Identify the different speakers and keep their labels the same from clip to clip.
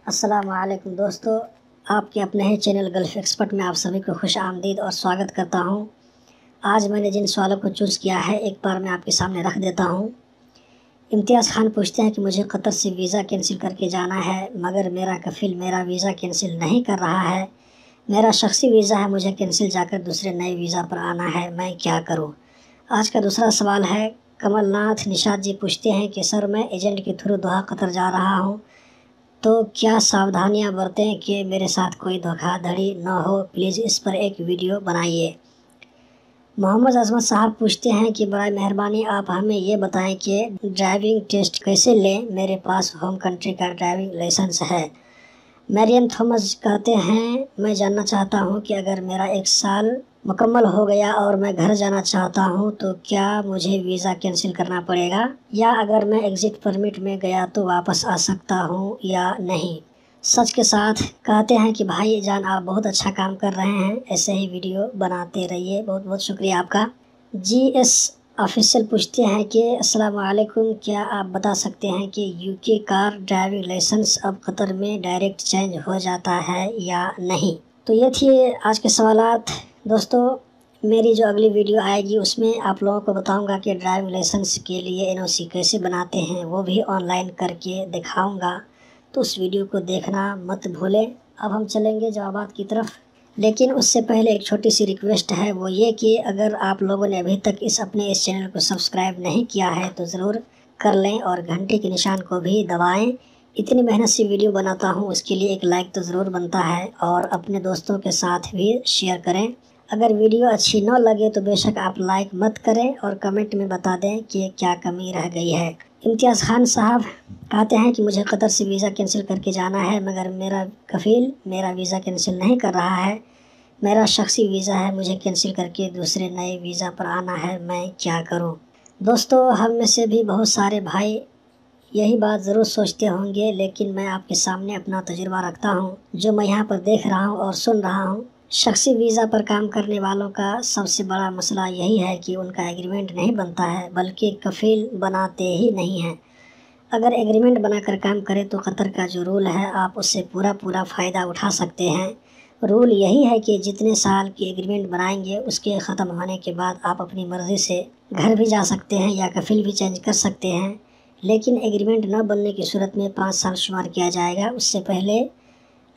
Speaker 1: अस्सलाम वालेकुम दोस्तों, आपके अपने ही चैनल गल्फ़ एक्सपर्ट में आप सभी को खुश आमदीद और स्वागत करता हूं। आज मैंने जिन सवालों को चूज़ किया है एक बार मैं आपके सामने रख देता हूं। इम्तियाज़ खान पूछते हैं कि मुझे कतर से वीज़ा कैंसिल करके जाना है, मगर मेरा कफ़ील मेरा वीज़ा कैंसिल नहीं कर रहा है। मेरा शख्सी वीज़ा है, मुझे कैंसिल जाकर दूसरे नए वीज़ा पर आना है, मैं क्या करूँ? आज का दूसरा सवाल है, कमलनाथ निषाद जी पूछते हैं कि सर मैं एजेंट के थ्रू दोहा कतर जा रहा हूँ, तो क्या सावधानियां बरतें कि मेरे साथ कोई धोखाधड़ी न हो? प्लीज़ इस पर एक वीडियो बनाइए। मोहम्मद अज़मत साहब पूछते हैं कि बराए मेहरबानी आप हमें ये बताएं कि ड्राइविंग टेस्ट कैसे लें, मेरे पास होम कंट्री का ड्राइविंग लाइसेंस है। मैरियन थॉमस कहते हैं, मैं जानना चाहता हूँ कि अगर मेरा 1 साल मुकम्मल हो गया और मैं घर जाना चाहता हूँ तो क्या मुझे वीज़ा कैंसिल करना पड़ेगा, या अगर मैं एग्ज़िट परमिट में गया तो वापस आ सकता हूँ या नहीं? सच के साथ कहते हैं कि भाई जान आप बहुत अच्छा काम कर रहे हैं, ऐसे ही वीडियो बनाते रहिए, बहुत बहुत शुक्रिया आपका। GS ऑफिशियल पूछते हैं कि अस्सलाम वालेकुम, क्या आप बता सकते हैं कि UK कार ड्राइविंग लाइसेंस अब कतर में डायरेक्ट चेंज हो जाता है या नहीं? तो ये थी आज के सवालात। दोस्तों मेरी जो अगली वीडियो आएगी उसमें आप लोगों को बताऊंगा कि ड्राइविंग लाइसेंस के लिए NOC कैसे बनाते हैं, वो भी ऑनलाइन करके दिखाऊंगा, तो उस वीडियो को देखना मत भूलें। अब हम चलेंगे जवाबात की तरफ, लेकिन उससे पहले एक छोटी सी रिक्वेस्ट है, वो ये कि अगर आप लोगों ने अभी तक इस चैनल को सब्सक्राइब नहीं किया है तो ज़रूर कर लें और घंटे के निशान को भी दबाएं। इतनी मेहनत से वीडियो बनाता हूं, उसके लिए एक लाइक तो ज़रूर बनता है, और अपने दोस्तों के साथ भी शेयर करें। अगर वीडियो अच्छी न लगे तो बेशक आप लाइक मत करें और कमेंट में बता दें कि क्या कमी रह गई है। इम्तियाज़ खान साहब कहते हैं कि मुझे कतर से वीज़ा कैंसिल करके जाना है, मगर मेरा कफ़ील मेरा वीज़ा कैंसिल नहीं कर रहा है। मेरा शख्सी वीज़ा है, मुझे कैंसिल करके दूसरे नए वीज़ा पर आना है, मैं क्या करूं? दोस्तों हम में से भी बहुत सारे भाई यही बात ज़रूर सोचते होंगे, लेकिन मैं आपके सामने अपना तजुर्बा रखता हूं, जो मैं यहाँ पर देख रहा हूं और सुन रहा हूं। शख्सी वीज़ा पर काम करने वालों का सबसे बड़ा मसला यही है कि उनका एग्रीमेंट नहीं बनता है, बल्कि कफ़ील बनाते ही नहीं हैं। अगर एग्रीमेंट बनाकर काम करें तो कतर का जो रूल है आप उससे पूरा फ़ायदा उठा सकते हैं। रूल यही है कि जितने साल की एग्रीमेंट बनाएंगे उसके ख़त्म होने के बाद आप अपनी मर्ज़ी से घर भी जा सकते हैं या कफ़ील भी चेंज कर सकते हैं, लेकिन एग्रीमेंट न बनने की सूरत में 5 साल शुमार किया जाएगा। उससे पहले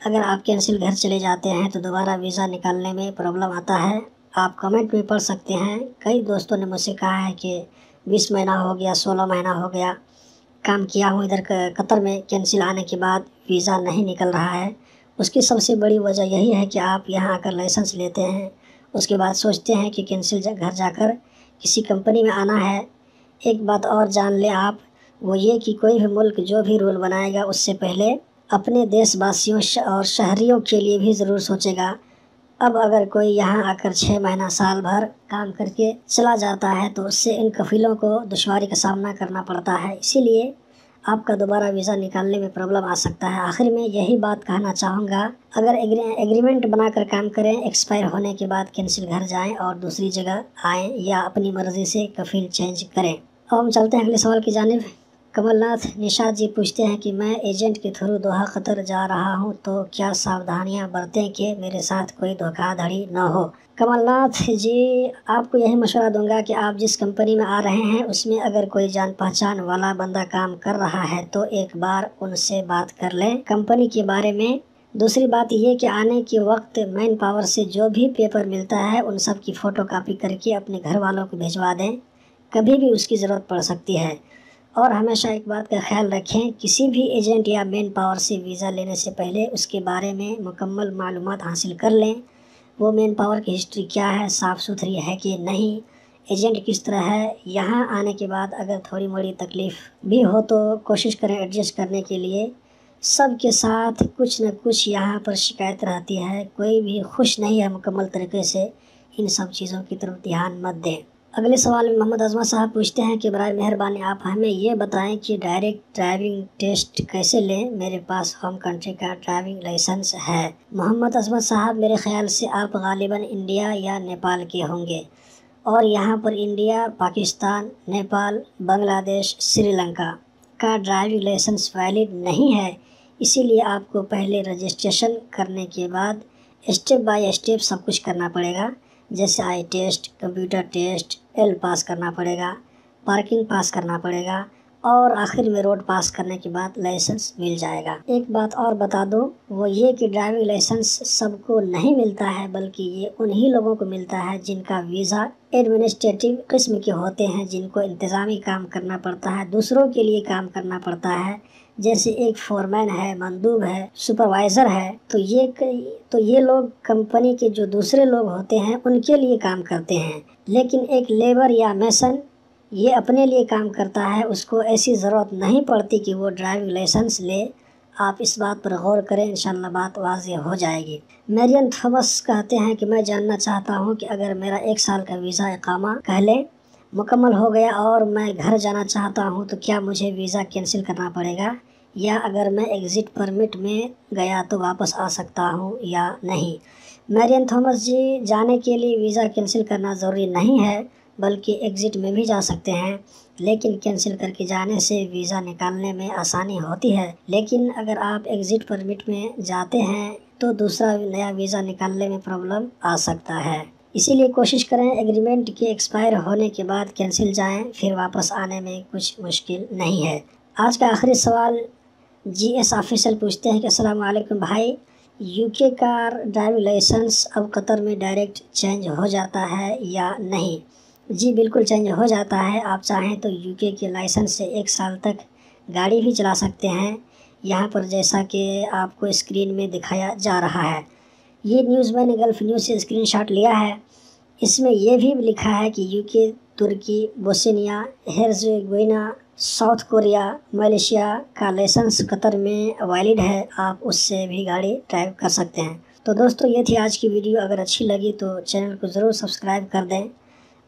Speaker 1: अगर आप कैंसिल घर चले जाते हैं तो दोबारा वीज़ा निकालने में प्रॉब्लम आता है। आप कमेंट में पढ़ सकते हैं, कई दोस्तों ने मुझसे कहा है कि 20 महीना हो गया, 16 महीना हो गया काम किया हूँ इधर कतर में, कैंसिल आने के बाद वीज़ा नहीं निकल रहा है। उसकी सबसे बड़ी वजह यही है कि आप यहाँ आकर लाइसेंस लेते हैं, उसके बाद सोचते हैं कि कैंसिल घर जाकर किसी कंपनी में आना है। एक बात और जान लें आप, वो ये कि कोई भी मुल्क जो भी रूल बनाएगा उससे पहले अपने देशवासियों और शहरियों के लिए भी ज़रूर सोचेगा। अब अगर कोई यहाँ आकर 6 महीना साल भर काम करके चला जाता है तो उससे इन कफ़ीलों को दुश्वारी का सामना करना पड़ता है, इसीलिए आपका दोबारा वीज़ा निकालने में प्रॉब्लम आ सकता है। आखिर में यही बात कहना चाहूँगा, अगर एग्रीमेंट बनाकर काम करें, एक्सपायर होने के बाद कैंसिल घर जाएं और दूसरी जगह आएँ, या अपनी मर्ज़ी से कफ़ील चेंज करें। अब हम चलते हैं अगले सवाल की जानिब। कमलनाथ निषाद जी पूछते हैं कि मैं एजेंट के थ्रू दोहा कतर जा रहा हूं, तो क्या सावधानियां बरतें कि मेरे साथ कोई धोखाधड़ी न हो? कमलनाथ जी आपको यही मशवरा दूंगा कि आप जिस कंपनी में आ रहे हैं उसमें अगर कोई जान पहचान वाला बंदा काम कर रहा है तो एक बार उनसे बात कर लें कंपनी के बारे में। दूसरी बात ये कि आने के वक्त मैन पावर से जो भी पेपर मिलता है उन सब की फ़ोटोकॉपी करके अपने घर वालों को भिजवा दें, कभी भी उसकी ज़रूरत पड़ सकती है। और हमेशा एक बात का ख्याल रखें, किसी भी एजेंट या मैन पावर से वीज़ा लेने से पहले उसके बारे में मुकम्मल मालूमात हासिल कर लें। वो मैन पावर की हिस्ट्री क्या है, साफ़ सुथरी है कि नहीं, एजेंट किस तरह है। यहाँ आने के बाद अगर थोड़ी मोड़ी तकलीफ़ भी हो तो कोशिश करें एडजस्ट करने के लिए। सब के साथ कुछ न कुछ यहाँ पर शिकायत रहती है, कोई भी खुश नहीं है मुकम्मल तरीके से। इन सब चीज़ों की तरफ ध्यान मत दें। अगले सवाल में मोहम्मद अज़मत साहब पूछते हैं कि बराए मेहरबानी आप हमें ये बताएं कि डायरेक्ट ड्राइविंग टेस्ट कैसे लें, मेरे पास होम कंट्री का ड्राइविंग लाइसेंस है। मोहम्मद अज़मत साहब मेरे ख्याल से आप गालिबन इंडिया या नेपाल के होंगे, और यहाँ पर इंडिया, पाकिस्तान, नेपाल, बांग्लादेश, श्रीलंका का ड्राइविंग लाइसेंस वैलिड नहीं है। इसीलिए आपको पहले रजिस्ट्रेशन करने के बाद स्टेप बाय स्टेप सब कुछ करना पड़ेगा। जैसे आई टेस्ट, कंप्यूटर टेस्ट, एल पास करना पड़ेगा, पार्किंग पास करना पड़ेगा और आखिर में रोड पास करने के बाद लाइसेंस मिल जाएगा। एक बात और बता दूं, वो ये कि ड्राइविंग लाइसेंस सबको नहीं मिलता है, बल्कि ये उन्हीं लोगों को मिलता है जिनका वीज़ा एडमिनिस्ट्रेटिव किस्म के होते हैं, जिनको इंतज़ामी काम करना पड़ता है, दूसरों के लिए काम करना पड़ता है। जैसे एक फोरमैन है, मंदूब है, सुपरवाइज़र है, तो ये लोग कंपनी के जो दूसरे लोग होते हैं उनके लिए काम करते हैं। लेकिन एक लेबर या मेसन ये अपने लिए काम करता है, उसको ऐसी ज़रूरत नहीं पड़ती कि वो ड्राइविंग लाइसेंस ले। आप इस बात पर गौर करें, इंशाल्लाह बात वाज़ेह हो जाएगी। मैरियन थॉमस कहते हैं कि मैं जानना चाहता हूं कि अगर मेरा 1 साल का वीज़ा इकामा पहले मुकम्मल हो गया और मैं घर जाना चाहता हूं, तो क्या मुझे वीज़ा कैंसिल करना पड़ेगा, या अगर मैं एग्ज़िट परमिट में गया तो वापस आ सकता हूं या नहीं। मैरियन थॉमस जी, जाने के लिए वीज़ा कैंसिल करना ज़रूरी नहीं है, बल्कि एग्ज़िट में भी जा सकते हैं। लेकिन कैंसिल करके जाने से वीज़ा निकालने में आसानी होती है। लेकिन अगर आप एग्ज़िट परमिट में जाते हैं तो दूसरा नया वीज़ा निकालने में प्रॉब्लम आ सकता है। इसीलिए कोशिश करें एग्रीमेंट के एक्सपायर होने के बाद कैंसिल जाएं, फिर वापस आने में कुछ मुश्किल नहीं है। आज का आखिरी सवाल GS ऑफिसर पूछते हैं कि अस्सलाम वालेकुम भाई, UK का ड्राइविंग लाइसेंस अब कतर में डायरेक्ट चेंज हो जाता है या नहीं? जी बिल्कुल चेंज हो जाता है। आप चाहें तो UK के लाइसेंस से 1 साल तक गाड़ी भी चला सकते हैं। यहाँ पर जैसा कि आपको स्क्रीन में दिखाया जा रहा है, ये न्यूज़ मैंने गल्फ़ न्यूज़ से स्क्रीनशॉट लिया है। इसमें यह भी लिखा है कि UK, तुर्की, बोस्निया हेर्ज़ेगोविना, साउथ कोरिया, मलेशिया का लाइसेंस कतर में वैलिड है। आप उससे भी गाड़ी ड्राइव कर सकते हैं। तो दोस्तों, ये थी आज की वीडियो। अगर अच्छी लगी तो चैनल को ज़रूर सब्सक्राइब कर दें।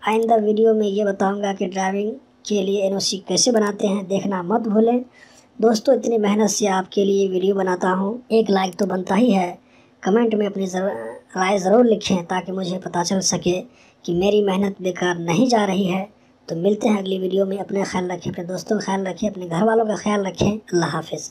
Speaker 1: आइंदा वीडियो में ये बताऊंगा कि ड्राइविंग के लिए NOC कैसे बनाते हैं, देखना मत भूलें। दोस्तों, इतनी मेहनत से आपके लिए वीडियो बनाता हूँ, एक लाइक तो बनता ही है। कमेंट में अपनी राय ज़रूर लिखें ताकि मुझे पता चल सके कि मेरी मेहनत बेकार नहीं जा रही है। तो मिलते हैं अगली वीडियो में। अपना ख्याल रखें, अपने दोस्तों का ख्याल रखें, अपने घर वालों का ख्याल रखें। अल्लाह हाफिज़।